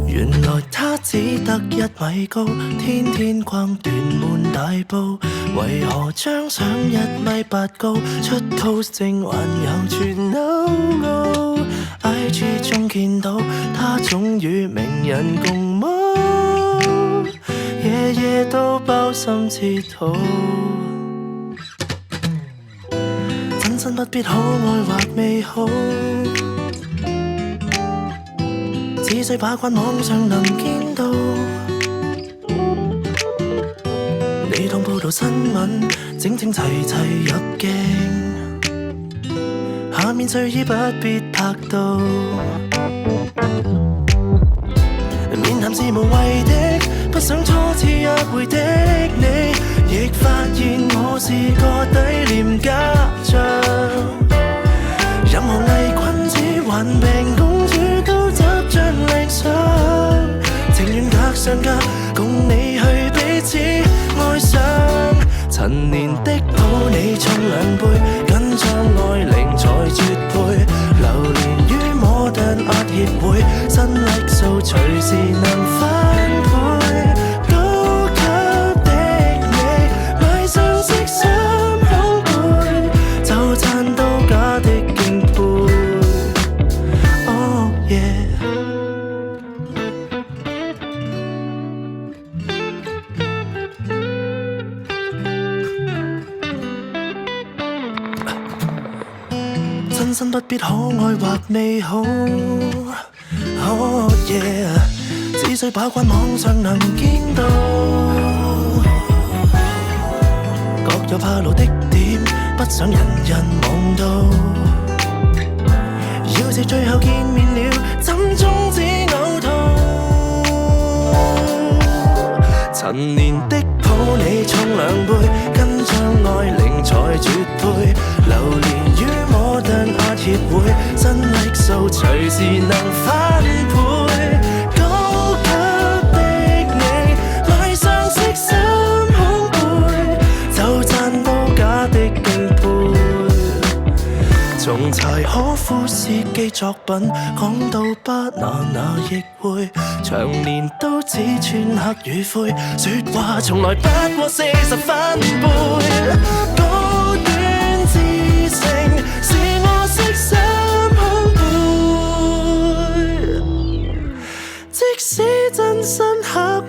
原來他只得1米高，天天逛屯門大埔，為何張相1米8高，出 post 正還有全歐澳 IG 中見到他總與名人共舞，夜夜都鮑參翅肚，真心不必可愛或美好，只需把關網上能見到，你當報道新聞，整整齊齊入鏡，下面睡衣不必拍到，面談是無謂的，不想初次約會的你，亦發現我是個低廉家長，任何偽君子患病公主都執着理想，情願隔上隔，共你去彼此愛上。陳年的抱你沖2杯，緊張愛玲才絕配，流連於摩登 art 協會，新力數隨時能翻倍。高級的你，買雙色衫胸背，就賺到假的敬佩。Oh yeah。真心不必可愛或美好 ，Oh yeah， 只需把關網上能見到，各有怕露的點，不想人人望到。要是最後見面了，怎終止嘔吐？陳年的抱你沖2杯，跟張愛玲才絕配，流連於摩登 art 協會，新力數隨時能翻倍。高級的你，買雙色衫胸背，就賺到假的敬佩。從柴可夫斯基作品講到巴拿那亦會，長年都只穿黑與灰，説話從來不過40分貝。高端知性是我色衫胸背，即使真身刻